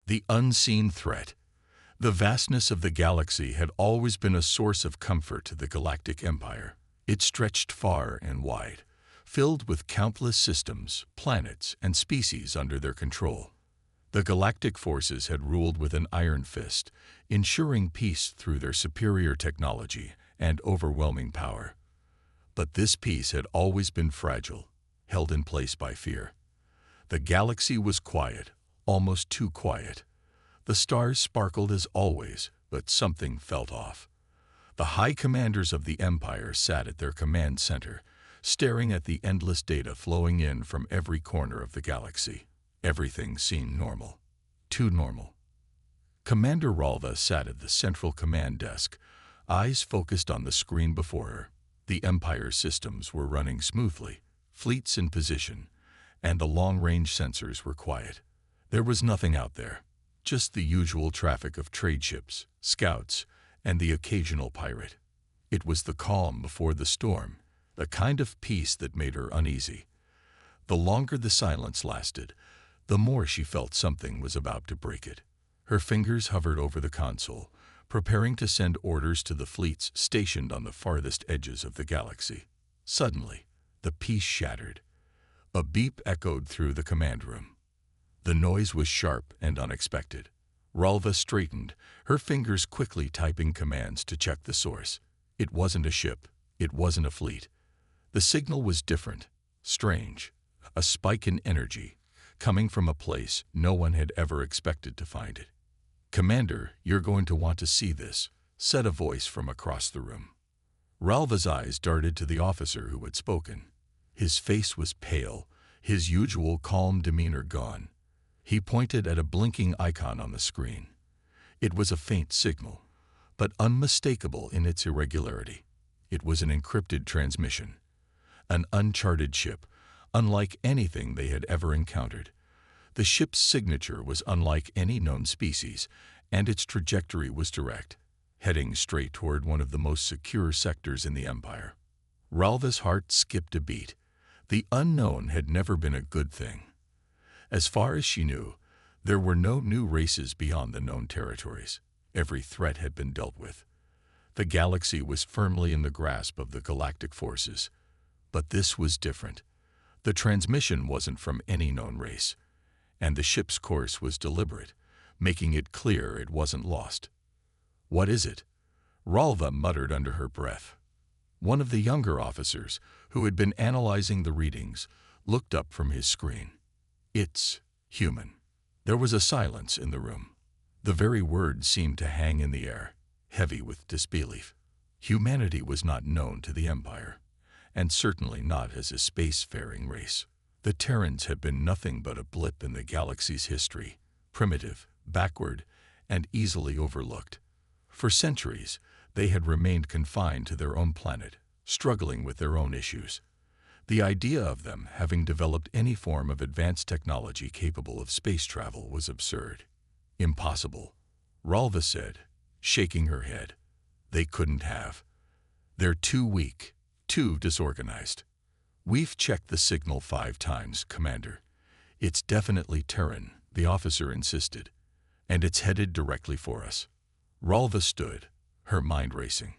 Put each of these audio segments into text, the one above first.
The unseen threat. The vastness of the galaxy had always been a source of comfort to the Galactic Empire. It stretched far and wide, filled with countless systems, planets, and species under their control. The galactic forces had ruled with an iron fist, ensuring peace through their superior technology and overwhelming power. But this peace had always been fragile, held in place by fear. The galaxy was quiet, almost too quiet. The stars sparkled as always, but something felt off. The high commanders of the Empire sat at their command center, staring at the endless data flowing in from every corner of the galaxy. Everything seemed normal. Too normal. Commander Ralva sat at the central command desk, eyes focused on the screen before her. The Empire's systems were running smoothly, fleets in position, and the long-range sensors were quiet. There was nothing out there, just the usual traffic of trade ships, scouts, and the occasional pirate. It was the calm before the storm, the kind of peace that made her uneasy. The longer the silence lasted, the more she felt something was about to break it. Her fingers hovered over the console, preparing to send orders to the fleets stationed on the farthest edges of the galaxy. Suddenly, the peace shattered. A beep echoed through the command room. The noise was sharp and unexpected. Ralva straightened, her fingers quickly typing commands to check the source. It wasn't a ship. It wasn't a fleet. The signal was different, strange, a spike in energy, coming from a place no one had ever expected to find it. "Commander, you're going to want to see this," said a voice from across the room. Ralva's eyes darted to the officer who had spoken. His face was pale, his usual calm demeanor gone. He pointed at a blinking icon on the screen. It was a faint signal, but unmistakable in its irregularity. It was an encrypted transmission. An uncharted ship, unlike anything they had ever encountered. The ship's signature was unlike any known species, and its trajectory was direct, heading straight toward one of the most secure sectors in the Empire. Ralva's heart skipped a beat. The unknown had never been a good thing. As far as she knew, there were no new races beyond the known territories. Every threat had been dealt with. The galaxy was firmly in the grasp of the galactic forces. But this was different. The transmission wasn't from any known race, and the ship's course was deliberate, making it clear it wasn't lost. "What is it?" Ralva muttered under her breath. One of the younger officers, who had been analyzing the readings, looked up from his screen. "It's human." There was a silence in the room. The very word seemed to hang in the air, heavy with disbelief. Humanity was not known to the Empire, and certainly not as a spacefaring race. The Terrans had been nothing but a blip in the galaxy's history, primitive, backward, and easily overlooked. For centuries, they had remained confined to their own planet, struggling with their own issues. The idea of them having developed any form of advanced technology capable of space travel was absurd. "Impossible," Ralva said, shaking her head. "They couldn't have. They're too weak, too disorganized." "We've checked the signal 5 times, Commander. It's definitely Terran," the officer insisted, "and it's headed directly for us." Ralva stood, her mind racing.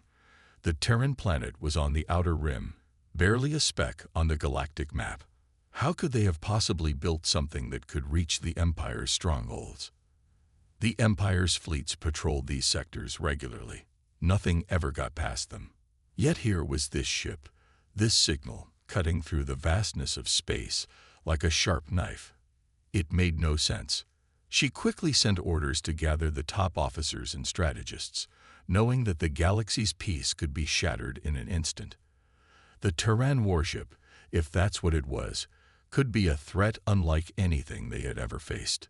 The Terran planet was on the outer rim, barely a speck on the galactic map. How could they have possibly built something that could reach the Empire's strongholds? The Empire's fleets patrolled these sectors regularly. Nothing ever got past them. Yet here was this ship, this signal, cutting through the vastness of space like a sharp knife. It made no sense. She quickly sent orders to gather the top officers and strategists, knowing that the galaxy's peace could be shattered in an instant. The Terran warship, if that's what it was, could be a threat unlike anything they had ever faced.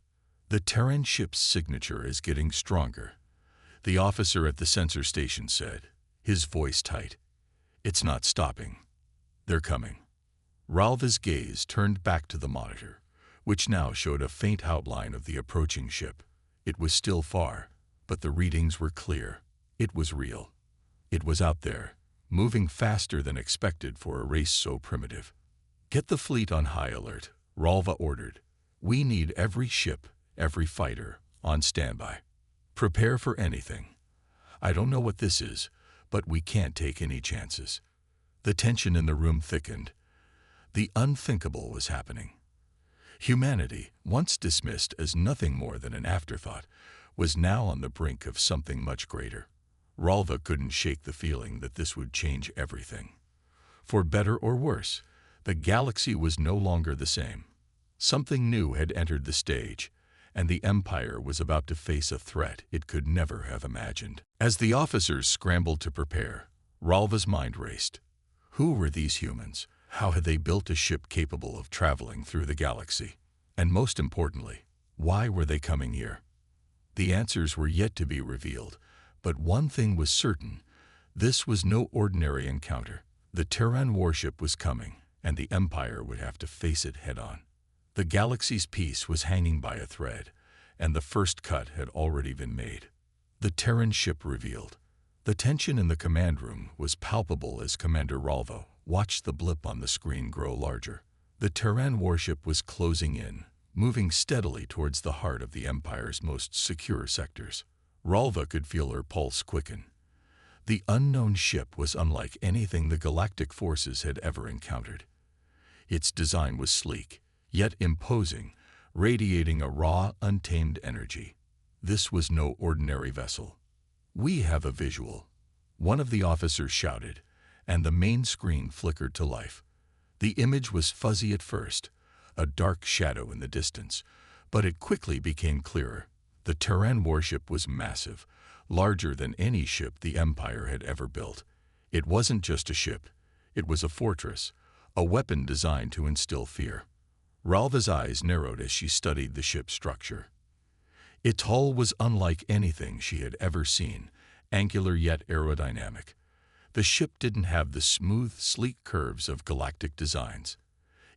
"The Terran ship's signature is getting stronger," the officer at the sensor station said, his voice tight. "It's not stopping. They're coming." Ralva's gaze turned back to the monitor, which now showed a faint outline of the approaching ship. It was still far, but the readings were clear. It was real. It was out there, moving faster than expected for a race so primitive. "Get the fleet on high alert," Ralva ordered. "We need every ship, every fighter, On standby. Prepare for anything. I don't know what this is, but we can't take any chances. The tension in the room thickened. The unthinkable was happening. Humanity, once dismissed as nothing more than an afterthought, was now on the brink of something much greater. Ralva couldn't shake the feeling that this would change everything. For better or worse, the galaxy was no longer the same. Something new had entered the stage, and the Empire was about to face a threat it could never have imagined. As the officers scrambled to prepare, Ralva's mind raced. Who were these humans? How had they built a ship capable of traveling through the galaxy? And most importantly, why were they coming here? The answers were yet to be revealed, but one thing was certain. This was no ordinary encounter. The Terran warship was coming, and the Empire would have to face it head-on. The galaxy's peace was hanging by a thread, and the first cut had already been made. The Terran ship revealed. The tension in the command room was palpable as Commander Ralva watched the blip on the screen grow larger. The Terran warship was closing in, moving steadily towards the heart of the Empire's most secure sectors. Ralva could feel her pulse quicken. The unknown ship was unlike anything the galactic forces had ever encountered. Its design was sleek, yet imposing, radiating a raw, untamed energy. This was no ordinary vessel. "We have a visual," one of the officers shouted, and the main screen flickered to life. The image was fuzzy at first, a dark shadow in the distance, but it quickly became clearer. The Terran warship was massive, larger than any ship the Empire had ever built. It wasn't just a ship, it was a fortress, a weapon designed to instill fear. Ralva's eyes narrowed as she studied the ship's structure. Its hull was unlike anything she had ever seen, angular yet aerodynamic. The ship didn't have the smooth, sleek curves of galactic designs.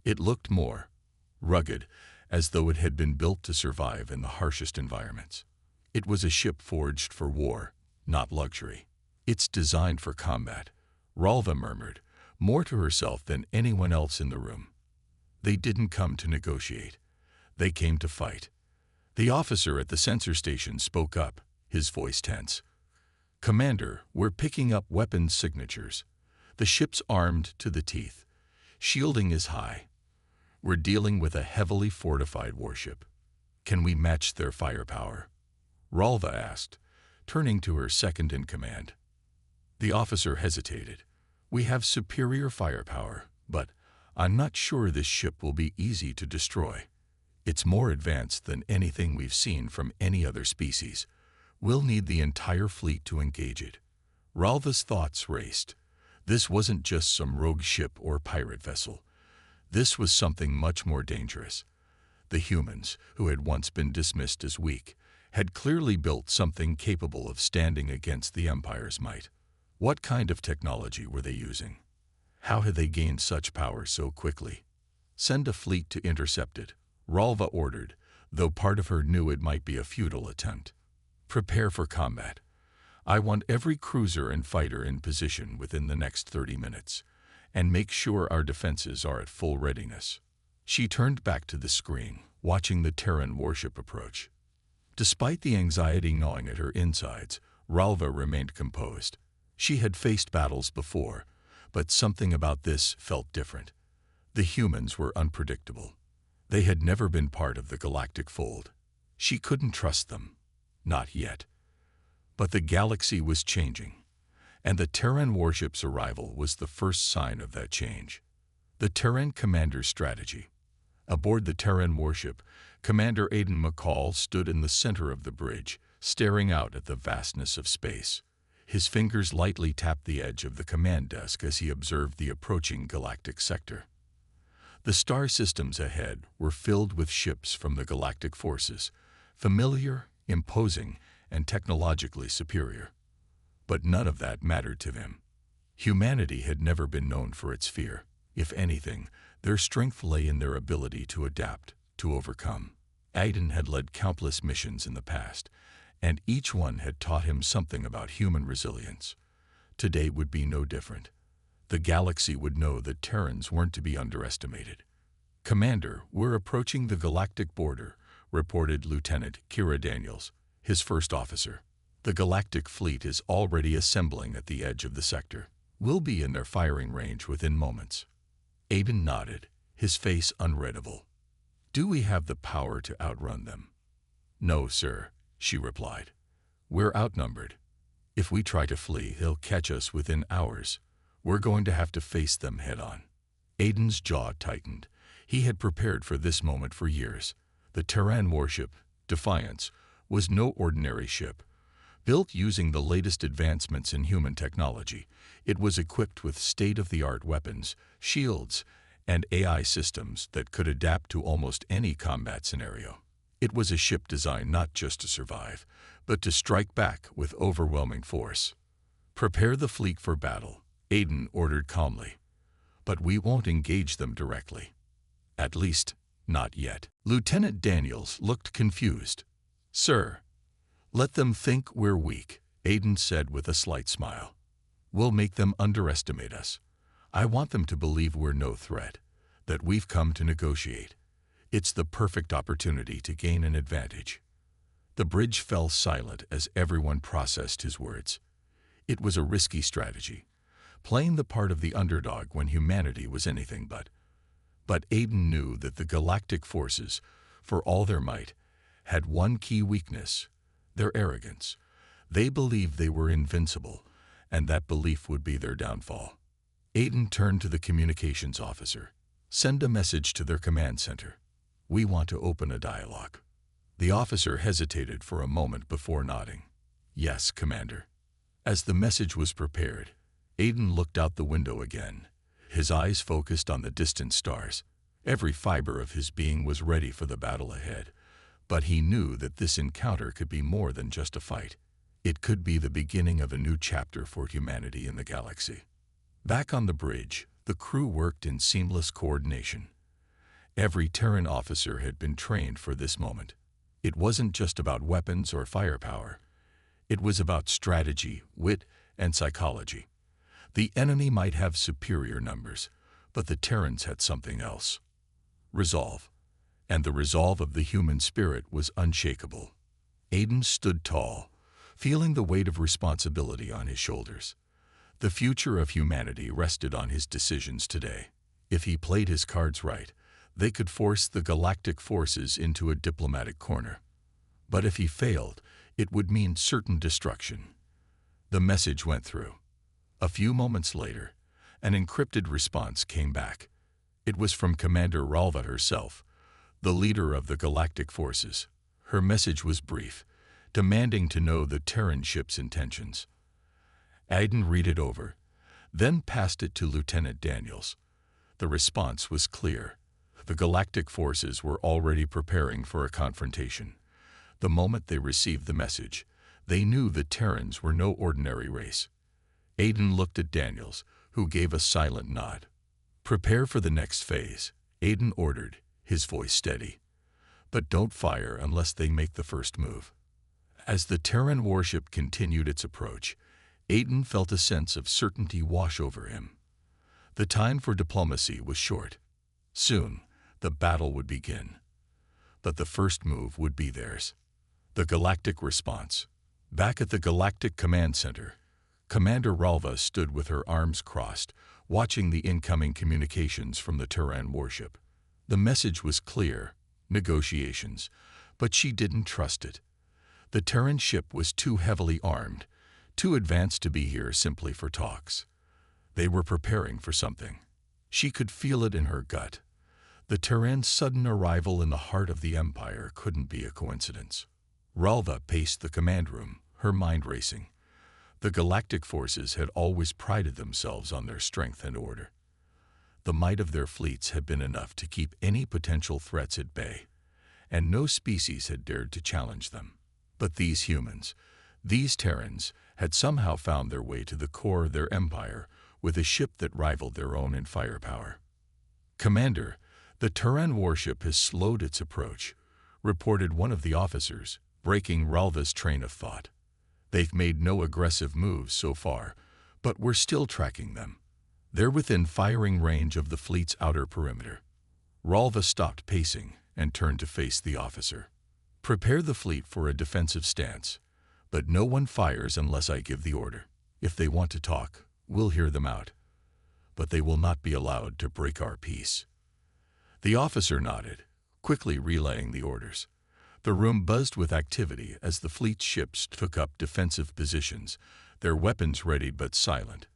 It looked more rugged, as though it had been built to survive in the harshest environments. It was a ship forged for war, not luxury. "It's designed for combat," Ralva murmured, more to herself than anyone else in the room. They didn't come to negotiate. They came to fight. The officer at the sensor station spoke up, his voice tense. "Commander, we're picking up weapons signatures. The ship's armed to the teeth. Shielding is high. We're dealing with a heavily fortified warship. Can we match their firepower?" Ralva asked, turning to her second-in-command. The officer hesitated. "We have superior firepower, but I'm not sure this ship will be easy to destroy. It's more advanced than anything we've seen from any other species. We'll need the entire fleet to engage it." Ralva's thoughts raced. This wasn't just some rogue ship or pirate vessel. This was something much more dangerous. The humans, who had once been dismissed as weak, had clearly built something capable of standing against the Empire's might. What kind of technology were they using? How had they gained such power so quickly? "Send a fleet to intercept it," Ralva ordered, though part of her knew it might be a futile attempt. "Prepare for combat. I want every cruiser and fighter in position within the next 30 minutes, and make sure our defenses are at full readiness." She turned back to the screen, watching the Terran warship approach. Despite the anxiety gnawing at her insides, Ralva remained composed. She had faced battles before, but something about this felt different. The humans were unpredictable. They had never been part of the galactic fold. She couldn't trust them. Not yet. But the galaxy was changing, and the Terran warship's arrival was the first sign of that change. The Terran commander's strategy. Aboard the Terran warship, Commander Aiden McCall stood in the center of the bridge, staring out at the vastness of space. His fingers lightly tapped the edge of the command desk as he observed the approaching galactic sector. The star systems ahead were filled with ships from the galactic forces, familiar, imposing, and technologically superior. But none of that mattered to him. Humanity had never been known for its fear. If anything, their strength lay in their ability to adapt, to overcome. Aiden had led countless missions in the past, and each one had taught him something about human resilience. Today would be no different. The galaxy would know that Terrans weren't to be underestimated. "Commander, we're approaching the galactic border," reported Lieutenant Kira Daniels, his first officer. "The Galactic fleet is already assembling at the edge of the sector. We'll be in their firing range within moments." Aiden nodded, his face unreadable. "Do we have the power to outrun them?" "No, sir," she replied. "We're outnumbered. If we try to flee, they'll catch us within hours. We're going to have to face them head-on." Aiden's jaw tightened. He had prepared for this moment for years. The Terran warship, Defiance, was no ordinary ship. Built using the latest advancements in human technology, it was equipped with state-of-the-art weapons, shields, and AI systems that could adapt to almost any combat scenario. It was a ship designed not just to survive, but to strike back with overwhelming force. "Prepare the fleet for battle," Aiden ordered calmly. "But we won't engage them directly. At least, not yet." Lieutenant Daniels looked confused. "Sir, let them think we're weak," Aiden said with a slight smile. "We'll make them underestimate us. I want them to believe we're no threat, that we've come to negotiate. It's the perfect opportunity to gain an advantage." The bridge fell silent as everyone processed his words. It was a risky strategy, playing the part of the underdog when humanity was anything but. But Aiden knew that the Galactic forces, for all their might, had one key weakness: their arrogance. They believed they were invincible, and that belief would be their downfall. Aiden turned to the communications officer. "Send a message to their command center. We want to open a dialogue." The officer hesitated for a moment before nodding. "Yes, Commander." As the message was prepared, Aiden looked out the window again, his eyes focused on the distant stars. Every fiber of his being was ready for the battle ahead, but he knew that this encounter could be more than just a fight. It could be the beginning of a new chapter for humanity in the galaxy. Back on the bridge, the crew worked in seamless coordination. Every Terran officer had been trained for this moment. It wasn't just about weapons or firepower. It was about strategy, wit, and psychology. The enemy might have superior numbers, but the Terrans had something else: resolve. And the resolve of the human spirit was unshakable. Aiden stood tall, feeling the weight of responsibility on his shoulders. The future of humanity rested on his decisions today. If he played his cards right, they could force the Galactic forces into a diplomatic corner. But if he failed, it would mean certain destruction. The message went through. A few moments later, an encrypted response came back. It was from Commander Ralva herself, the leader of the Galactic forces. Her message was brief, demanding to know the Terran ship's intentions. Aiden read it over, then passed it to Lieutenant Daniels. The response was clear. The Galactic forces were already preparing for a confrontation. The moment they received the message, they knew the Terrans were no ordinary race. Aiden looked at Daniels, who gave a silent nod. "Prepare for the next phase," Aiden ordered, his voice steady. "But don't fire unless they make the first move." As the Terran warship continued its approach, Aiden felt a sense of certainty wash over him. The time for diplomacy was short. Soon, the battle would begin. But the first move would be theirs. The Galactic response. Back at the Galactic Command Center, Commander Ralva stood with her arms crossed, watching the incoming communications from the Terran warship. The message was clear: negotiations, but she didn't trust it. The Terran ship was too heavily armed, too advanced to be here simply for talks. They were preparing for something. She could feel it in her gut. The Terran's sudden arrival in the heart of the Empire couldn't be a coincidence. Ralva paced the command room, her mind racing. The Galactic forces had always prided themselves on their strength and order. The might of their fleets had been enough to keep any potential threats at bay, and no species had dared to challenge them. But these humans, these Terrans, had somehow found their way to the core of their empire with a ship that rivaled their own in firepower. "Commander, the Terran warship has slowed its approach," reported one of the officers, breaking Ralva's train of thought. "They've made no aggressive moves so far, but we're still tracking them. They're within firing range of the fleet's outer perimeter." Ralva stopped pacing and turned to face the officer. Prepare the fleet for a defensive stance, but no one fires unless I give the order. If they want to talk, we'll hear them out, but they will not be allowed to break our peace." The officer nodded, quickly relaying the orders. The room buzzed with activity as the fleet's ships took up defensive positions, their weapons ready but silent.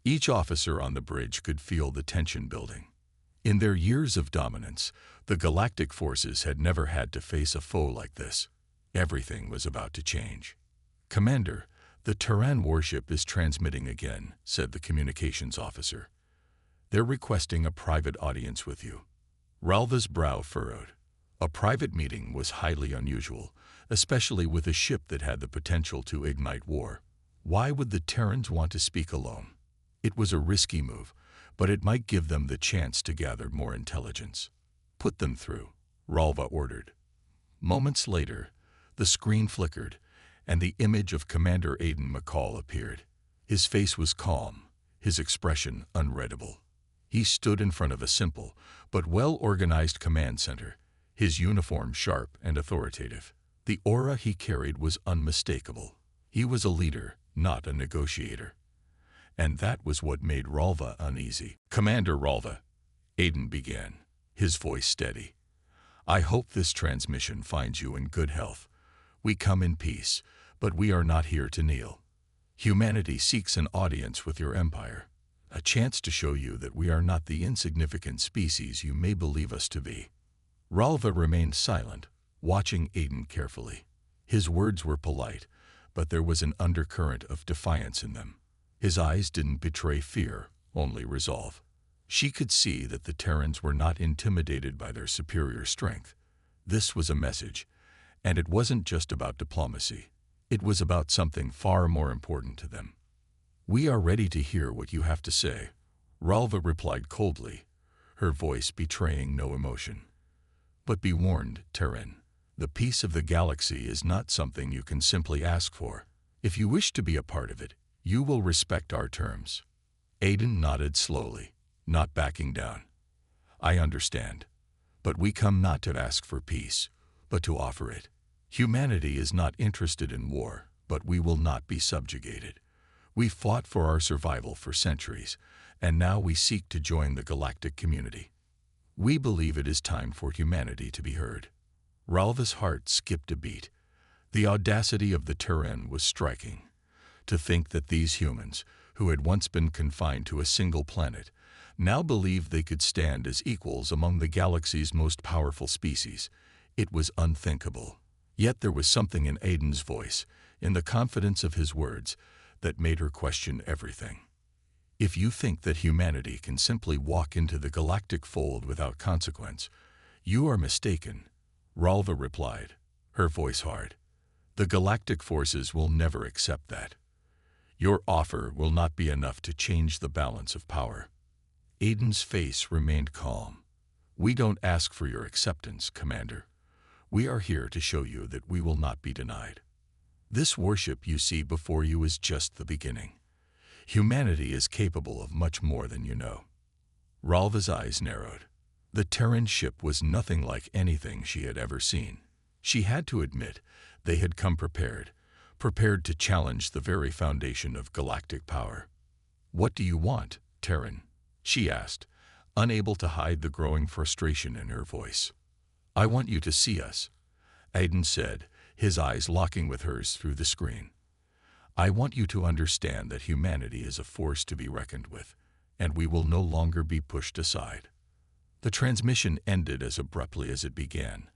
Each officer on the bridge could feel the tension building. In their years of dominance, the Galactic forces had never had to face a foe like this. Everything was about to change. "Commander, the Terran warship is transmitting again," said the communications officer. "They're requesting a private audience with you." Ralva's brow furrowed. A private meeting was highly unusual, especially with a ship that had the potential to ignite war. Why would the Terrans want to speak alone? It was a risky move, but it might give them the chance to gather more intelligence. "Put them through," Ralva ordered. Moments later, the screen flickered, and the image of Commander Aiden McCall appeared. His face was calm, his expression unreadable. He stood in front of a simple but well-organized command center, his uniform sharp and authoritative. The aura he carried was unmistakable. He was a leader, not a negotiator. And that was what made Ralva uneasy. "Commander Ralva," Aiden began, his voice steady. "I hope this transmission finds you in good health. We come in peace, but we are not here to kneel. Humanity seeks an audience with your empire, a chance to show you that we are not the insignificant species you may believe us to be." Ralva remained silent, watching Aiden carefully. His words were polite, but there was an undercurrent of defiance in them. His eyes didn't betray fear, only resolve. She could see that the Terrans were not intimidated by their superior strength. This was a message, and it wasn't just about diplomacy. It was about something far more important to them. "We are ready to hear what you have to say," Ralva replied coldly, her voice betraying no emotion. "But be warned, Terran, the peace of the galaxy is not something you can simply ask for. If you wish to be a part of it, you will respect our terms." Aiden nodded slowly, not backing down. "I understand, but we come not to ask for peace, but to offer it. Humanity is not interested in war, but we will not be subjugated. We fought for our survival for centuries, and now we seek to join the galactic community. We believe it is time for humanity to be heard." Ralva's heart skipped a beat. The audacity of the Terran was striking. To think that these humans, who had once been confined to a single planet, now believed they could stand as equals among the galaxy's most powerful species. It was unthinkable. Yet there was something in Aiden's voice, in the confidence of his words, that made her question everything. "If you think that humanity can simply walk into the galactic fold without consequence, you are mistaken," Ralva replied, her voice hard. "The galactic forces will never accept that. Your offer will not be enough to change the balance of power." Aiden's face remained calm. "We don't ask for your acceptance, Commander. We are here to show you that we will not be denied. This warship you see before you is just the beginning. Humanity is capable of much more than you know." Ralva's eyes narrowed. The Terran ship was nothing like anything she had ever seen. She had to admit they had come prepared to challenge the very foundation of galactic power. "What do you want, Terran?" she asked, unable to hide the growing frustration in her voice. "I want you to see us," Aiden said, his eyes locking with hers through the screen. "I want you to understand that humanity is a force to be reckoned with, and we will no longer be pushed aside." The transmission ended as abruptly as it began,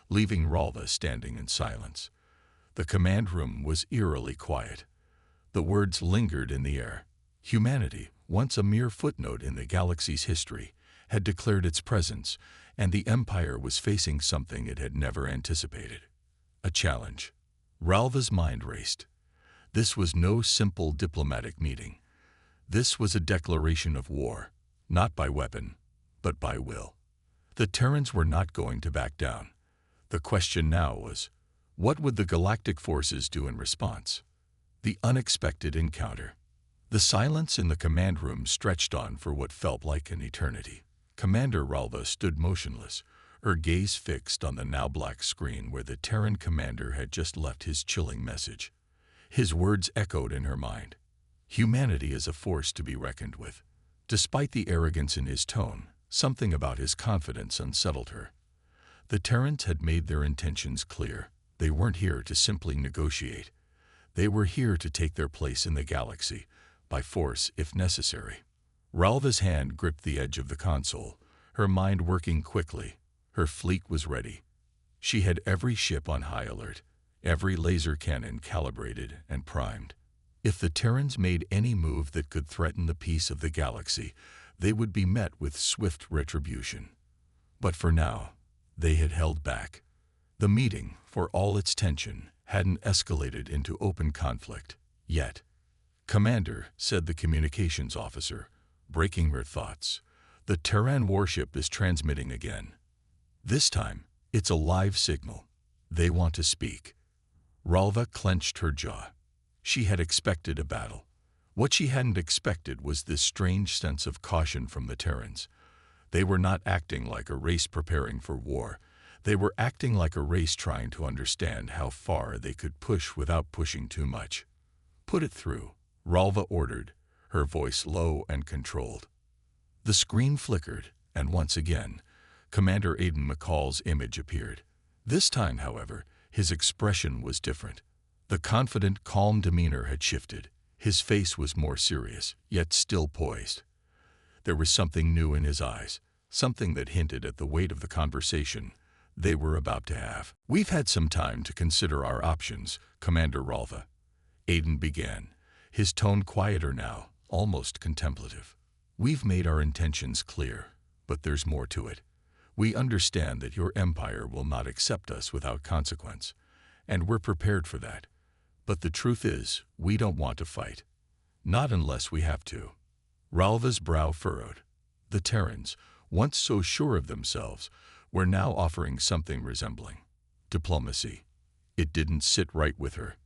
leaving Ralva standing in silence. The command room was eerily quiet. The words lingered in the air. Humanity, once a mere footnote in the galaxy's history, had declared its presence, and the Empire was facing something it had never anticipated. A challenge. Ralva's mind raced. This was no simple diplomatic meeting. This was a declaration of war, not by weapon, but by will. The Terrans were not going to back down. The question now was, what would the galactic forces do in response? The unexpected encounter. The silence in the command room stretched on for what felt like an eternity. Commander Ralva stood motionless, her gaze fixed on the now black screen where the Terran commander had just left his chilling message. His words echoed in her mind. Humanity is a force to be reckoned with. Despite the arrogance in his tone, something about his confidence unsettled her. The Terrans had made their intentions clear. They weren't here to simply negotiate. They were here to take their place in the galaxy, by force if necessary. Ralva's hand gripped the edge of the console, her mind working quickly. Her fleet was ready. She had every ship on high alert, every laser cannon calibrated and primed. If the Terrans made any move that could threaten the peace of the galaxy, they would be met with swift retribution. But for now, they had held back. The meeting, for all its tension, hadn't escalated into open conflict yet. "Commander," said the communications officer, breaking her thoughts, "the Terran warship is transmitting again. This time, it's a live signal. They want to speak." Ralva clenched her jaw. She had expected a battle. What she hadn't expected was this strange sense of caution from the Terrans. They were not acting like a race preparing for war. They were acting like a race trying to understand how far they could push without pushing too much. "Put it through," Ralva ordered, her voice low and controlled. The screen flickered, and once again, Commander Aiden McCall's image appeared. This time, however, his expression was different. The confident, calm demeanor had shifted. His face was more serious, yet still poised. There was something new in his eyes, something that hinted at the weight of the conversation they were about to have. "We've had some time to consider our options, Commander Ralva," Aiden began, his tone quieter now, almost contemplative. "We've made our intentions clear, but there's more to it. We understand that your empire will not accept us without consequence, and we're prepared for that. But the truth is, we don't want to fight. Not unless we have to." Ralva's brow furrowed. The Terrans, once so sure of themselves, were now offering something resembling diplomacy. It didn't sit right with her.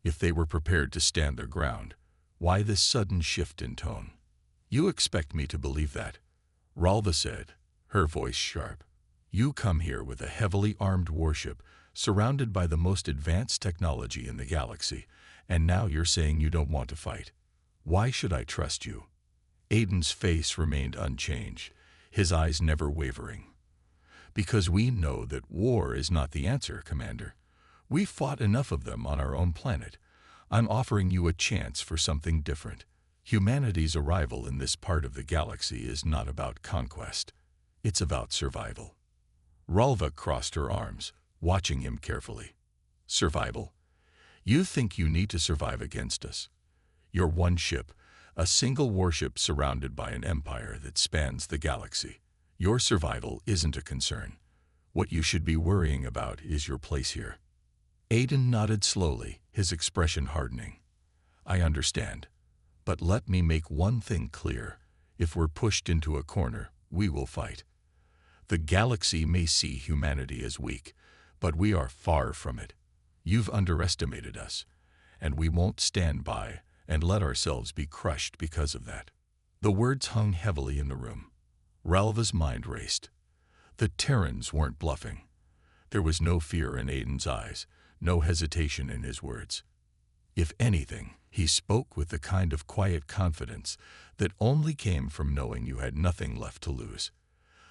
If they were prepared to stand their ground, why this sudden shift in tone? "You expect me to believe that?" Ralva said, her voice sharp. "You come here with a heavily armed warship, surrounded by the most advanced technology in the galaxy, and now you're saying you don't want to fight. Why should I trust you?" Aiden's face remained unchanged, his eyes never wavering. "Because we know that war is not the answer, Commander. We've fought enough of them on our own planet. I'm offering you a chance for something different. Humanity's arrival in this part of the galaxy is not about conquest. It's about survival." Ralva crossed her arms, watching him carefully. "Survival? You think you need to survive against us? You're one ship, a single warship surrounded by an empire that spans the galaxy. Your survival isn't a concern. What you should be worrying about is your place here." Aiden nodded slowly, his expression hardening. "I understand. But let me make one thing clear. If we're pushed into a corner, we will fight. The galaxy may see humanity as weak, but we are far from it. You've underestimated us, and we won't stand by and let ourselves be crushed because of that." The words hung heavily in the room. Ralva's mind raced. The Terrans weren't bluffing. There was no fear in Aiden's eyes, no hesitation in his words. If anything, he spoke with the kind of quiet confidence that only came from knowing you had nothing left to lose.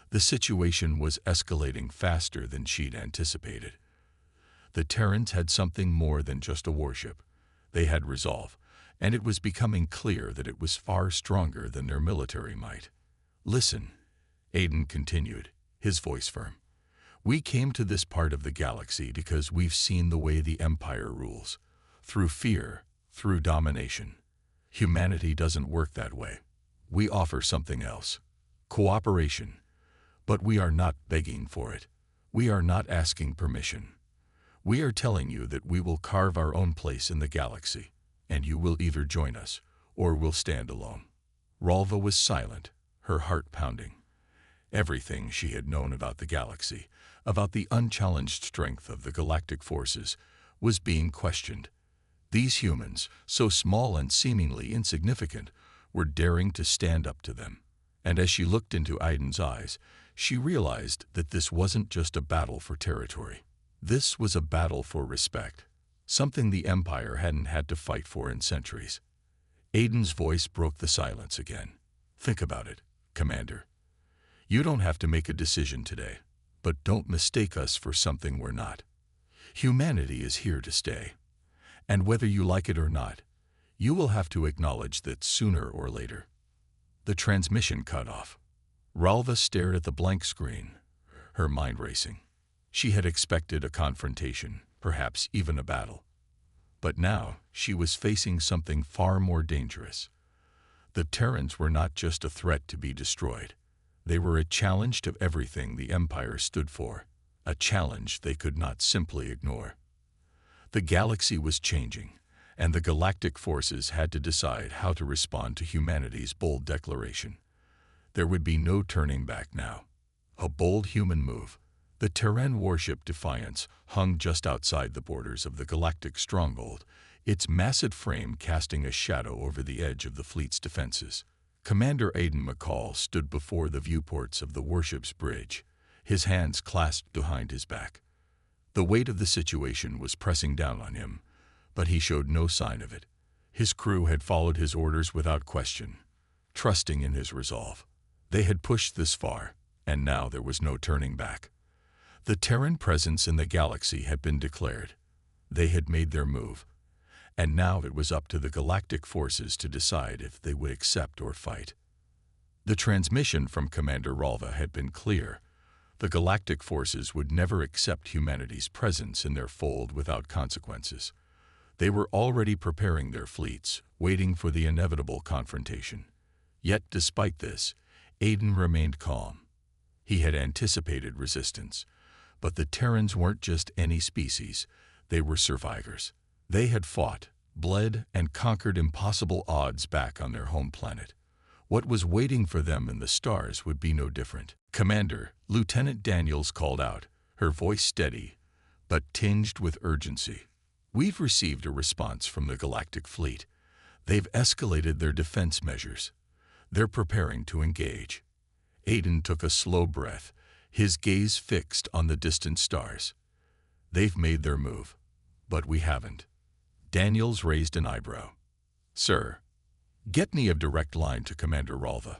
The situation was escalating faster than she'd anticipated. The Terrans had something more than just a warship. They had resolve, and it was becoming clear that it was far stronger than their military might. "Listen," Aiden continued, his voice firm. "We came to this part of the galaxy because we've seen the way the Empire rules. Through fear, through domination. Humanity doesn't work that way. We offer something else. Cooperation. But we are not begging for it. We are not asking permission. We are telling you that we will carve our own place in the galaxy, and you will either join us, or we'll stand alone." Ralva was silent, her heart pounding. Everything she had known about the galaxy, about the unchallenged strength of the galactic forces, was being questioned. These humans, so small and seemingly insignificant, were daring to stand up to them. And as she looked into Aiden's eyes, She realized that this wasn't just a battle for territory. This was a battle for respect, something the Empire hadn't had to fight for in centuries. Aiden's voice broke the silence again. Think about it, Commander. You don't have to make a decision today, but don't mistake us for something we're not. Humanity is here to stay. And whether you like it or not, you will have to acknowledge that sooner or later. The transmission cut off. Ralva stared at the blank screen, her mind racing. She had expected a confrontation, perhaps even a battle. But now she was facing something far more dangerous. The Terrans were not just a threat to be destroyed. They were a challenge to everything the Empire stood for, a challenge they could not simply ignore. The galaxy was changing, and the galactic forces had to decide how to respond to humanity's bold declaration. There would be no turning back now. A bold human move. The Terran warship Defiance hung just outside the borders of the galactic stronghold, its massive frame casting a shadow over the edge of the fleet's defenses. Commander Aiden McCall stood before the viewports of the warship's bridge, his hands clasped behind his back. The weight of the situation was pressing down on him, but he showed no sign of it. His crew had followed his orders without question, trusting in his resolve. They had pushed this far, and now there was no turning back. The Terran presence in the galaxy had been declared. They had made their move, and now it was up to the galactic forces to decide if they would accept or fight. The transmission from Commander Ralva had been clear. The galactic forces would never accept humanity's presence in their fold without consequences. They were already preparing their fleets, waiting for the inevitable confrontation. Yet, despite this, Aiden remained calm. He had anticipated resistance. But the Terrans weren't just any species, they were survivors. They had fought, bled, and conquered impossible odds back on their home planet. What was waiting for them in the stars would be no different. Commander, Lieutenant Daniels called out, her voice steady, but tinged with urgency. We've received a response from the Galactic Fleet. They've escalated their defense measures. They're preparing to engage. Aiden took a slow breath, his gaze fixed on the distant stars. They've made their move, but we haven't. Daniels raised an eyebrow. Sir, get me a direct line to Commander Ralva,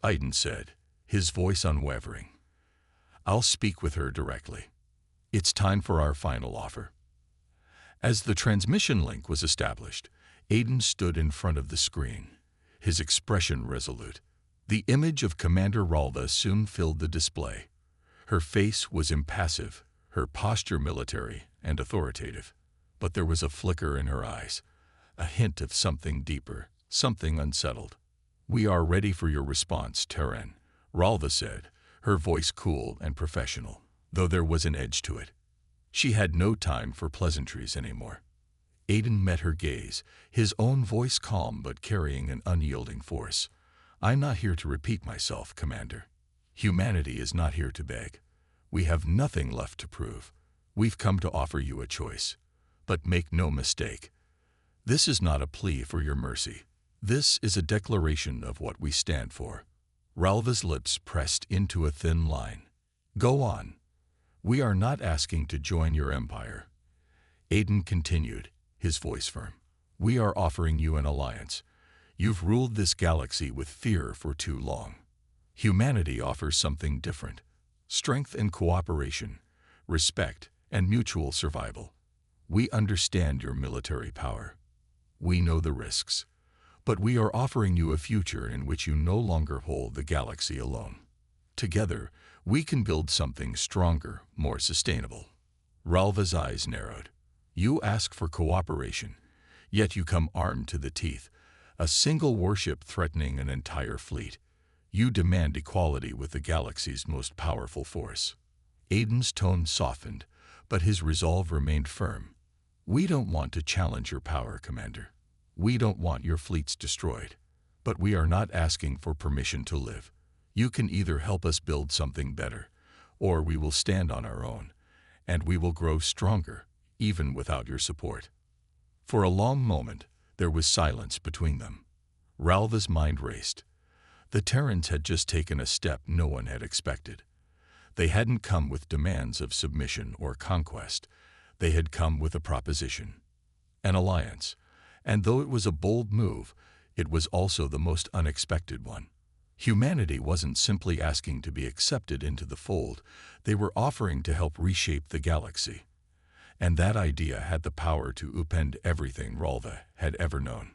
Aiden said, his voice unwavering. I'll speak with her directly. It's time for our final offer. As the transmission link was established, Aiden stood in front of the screen, his expression resolute. The image of Commander Ralva soon filled the display. Her face was impassive, her posture military and authoritative. But there was a flicker in her eyes, a hint of something deeper, something unsettled. We are ready for your response, Terran, Ralva said, her voice cool and professional, though there was an edge to it. She had no time for pleasantries anymore. Aiden met her gaze, his own voice calm but carrying an unyielding force. I'm not here to repeat myself, Commander. Humanity is not here to beg. We have nothing left to prove. We've come to offer you a choice. But make no mistake. This is not a plea for your mercy. This is a declaration of what we stand for. Ralva's lips pressed into a thin line. Go on. We are not asking to join your empire. Aiden continued, his voice firm. We are offering you an alliance. You've ruled this galaxy with fear for too long. Humanity offers something different. Strength and cooperation, respect and mutual survival. We understand your military power. We know the risks. But we are offering you a future in which you no longer hold the galaxy alone. Together, we can build something stronger, more sustainable. Ralva's eyes narrowed. You ask for cooperation, yet you come armed to the teeth. A single warship threatening an entire fleet. You demand equality with the galaxy's most powerful force. Aiden's tone softened, but his resolve remained firm. We don't want to challenge your power, Commander. We don't want your fleets destroyed. But we are not asking for permission to live. You can either help us build something better, or we will stand on our own, and we will grow stronger, even without your support. For a long moment, there was silence between them. Ralva's mind raced. The Terrans had just taken a step no one had expected. They hadn't come with demands of submission or conquest. They had come with a proposition, an alliance. And though it was a bold move, it was also the most unexpected one. Humanity wasn't simply asking to be accepted into the fold, they were offering to help reshape the galaxy. And that idea had the power to upend everything Ralva had ever known.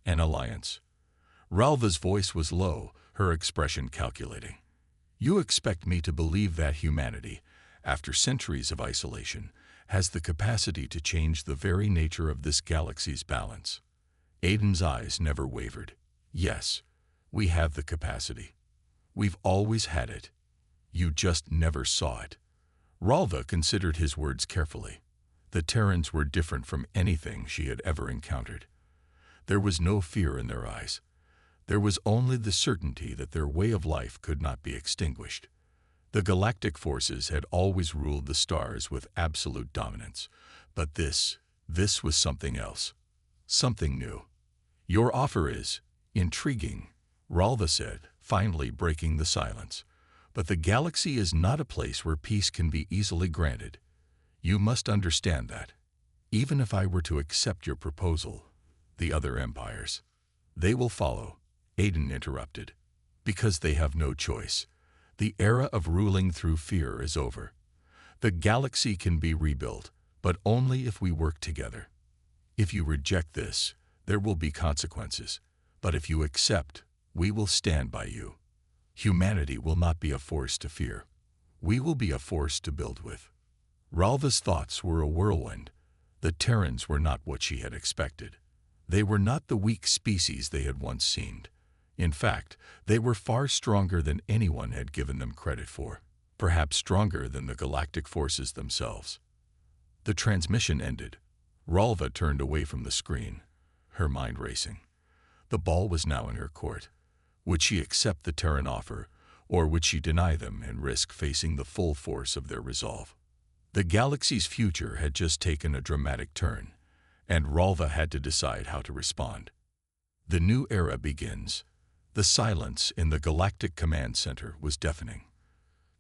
An alliance. Ralva's voice was low, her expression calculating. You expect me to believe that humanity, after centuries of isolation, has the capacity to change the very nature of this galaxy's balance? Aiden's eyes never wavered. Yes, we have the capacity. We've always had it. You just never saw it. Ralva considered his words carefully. The Terrans were different from anything she had ever encountered. There was no fear in their eyes. There was only the certainty that their way of life could not be extinguished. The galactic forces had always ruled the stars with absolute dominance, but this was something else, something new. Your offer is intriguing, Ralva said, finally breaking the silence. But the galaxy is not a place where peace can be easily granted. You must understand that. Even if I were to accept your proposal, the other empires, they will follow, Aiden interrupted, because they have no choice. The era of ruling through fear is over. The galaxy can be rebuilt, but only if we work together. If you reject this, there will be consequences. But if you accept, we will stand by you. Humanity will not be a force to fear. We will be a force to build with. Ralva's thoughts were a whirlwind. The Terrans were not what she had expected. They were not the weak species they had once seemed. In fact, they were far stronger than anyone had given them credit for, perhaps stronger than the galactic forces themselves. The transmission ended. Ralva turned away from the screen, her mind racing. The ball was now in her court. Would she accept the Terran offer, or would she deny them and risk facing the full force of their resolve? The galaxy's future had just taken a dramatic turn, and Ralva had to decide how to respond. The new era begins. The silence in the Galactic Command Center was deafening.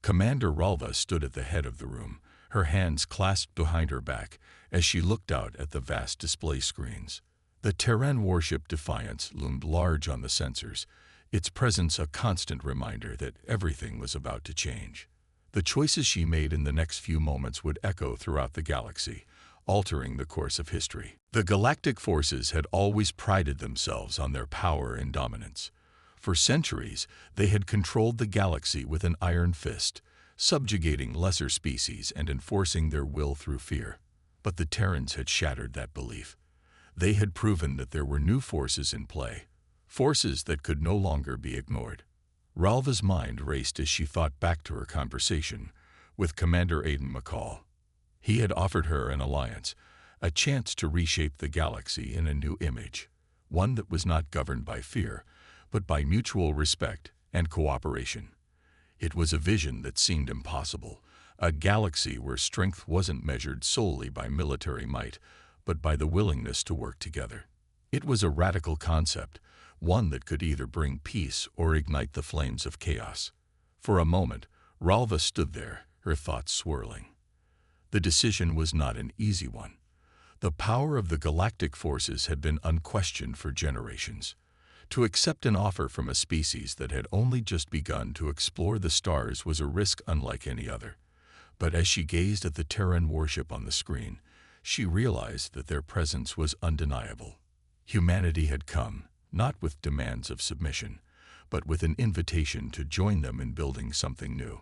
Commander Ralva stood at the head of the room, her hands clasped behind her back as she looked out at the vast display screens. The Terran warship Defiance loomed large on the sensors, its presence a constant reminder that everything was about to change. The choices she made in the next few moments would echo throughout the galaxy, altering the course of history. The galactic forces had always prided themselves on their power and dominance. For centuries, they had controlled the galaxy with an iron fist, subjugating lesser species and enforcing their will through fear. But the Terrans had shattered that belief. They had proven that there were new forces in play, forces that could no longer be ignored. Ralva's mind raced as she thought back to her conversation with Commander Aiden McCall. He had offered her an alliance, a chance to reshape the galaxy in a new image, one that was not governed by fear, but by mutual respect and cooperation. It was a vision that seemed impossible, a galaxy where strength wasn't measured solely by military might, but by the willingness to work together. It was a radical concept, one that could either bring peace or ignite the flames of chaos. For a moment, Ralva stood there, her thoughts swirling. The decision was not an easy one. The power of the galactic forces had been unquestioned for generations. To accept an offer from a species that had only just begun to explore the stars was a risk unlike any other. But as she gazed at the Terran warship on the screen, she realized that their presence was undeniable. Humanity had come, not with demands of submission, but with an invitation to join them in building something new.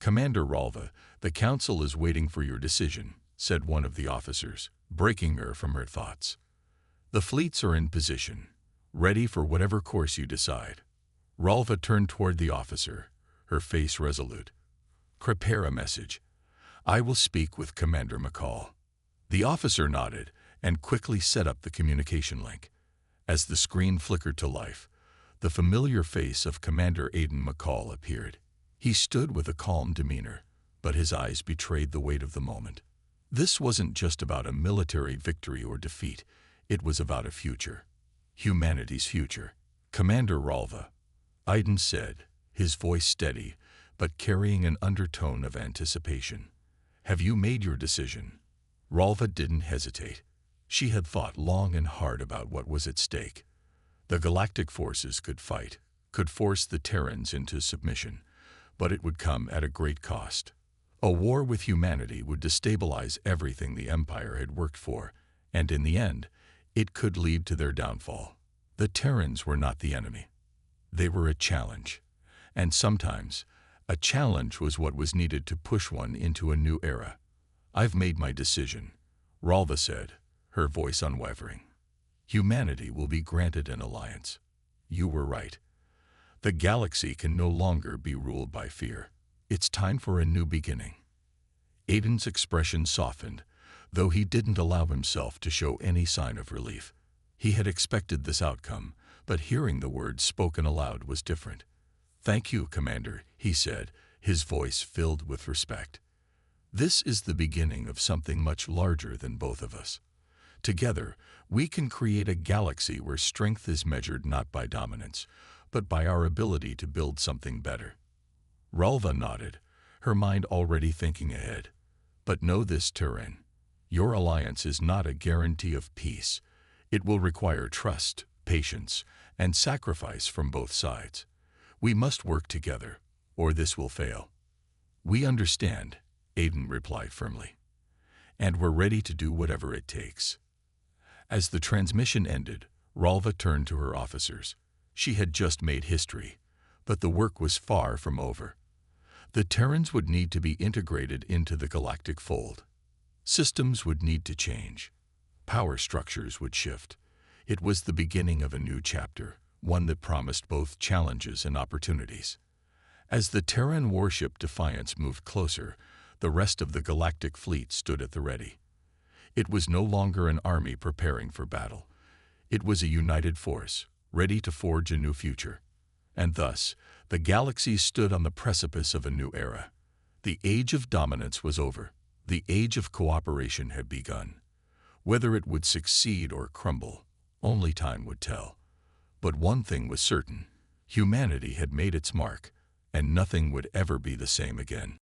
Commander Ralva, the Council is waiting for your decision, said one of the officers, breaking her from her thoughts. The fleets are in position, ready for whatever course you decide. Ralva turned toward the officer, her face resolute. Prepare a message. I will speak with Commander McCall. The officer nodded and quickly set up the communication link. As the screen flickered to life, the familiar face of Commander Aiden McCall appeared. He stood with a calm demeanor, but his eyes betrayed the weight of the moment. This wasn't just about a military victory or defeat, it was about a future. Humanity's future. Commander Ralva, Iden said, his voice steady, but carrying an undertone of anticipation. Have you made your decision? Ralva didn't hesitate. She had thought long and hard about what was at stake. The galactic forces could fight, could force the Terrans into submission, but it would come at a great cost. A war with humanity would destabilize everything the Empire had worked for, and in the end, it could lead to their downfall. The Terrans were not the enemy. They were a challenge, and sometimes, a challenge was what was needed to push one into a new era. I've made my decision, Ralva said, her voice unwavering. Humanity will be granted an alliance. You were right. The galaxy can no longer be ruled by fear. It's time for a new beginning. Aiden's expression softened, though he didn't allow himself to show any sign of relief. He had expected this outcome, but hearing the words spoken aloud was different. Thank you, Commander, he said, his voice filled with respect. This is the beginning of something much larger than both of us. Together, we can create a galaxy where strength is measured not by dominance, but by our ability to build something better. Ralva nodded, her mind already thinking ahead. But know this, Terran. Your alliance is not a guarantee of peace. It will require trust, patience, and sacrifice from both sides. We must work together, or this will fail. We understand, Aiden replied firmly. And we're ready to do whatever it takes. As the transmission ended, Ralva turned to her officers. She had just made history, but the work was far from over. The Terrans would need to be integrated into the galactic fold. Systems would need to change. Power structures would shift. It was the beginning of a new chapter, one that promised both challenges and opportunities. As the Terran warship Defiance moved closer, the rest of the galactic fleet stood at the ready. It was no longer an army preparing for battle. It was a united force, ready to forge a new future. And thus, the galaxy stood on the precipice of a new era. The age of dominance was over. The age of cooperation had begun. Whether it would succeed or crumble, only time would tell. But one thing was certain: humanity had made its mark, and nothing would ever be the same again.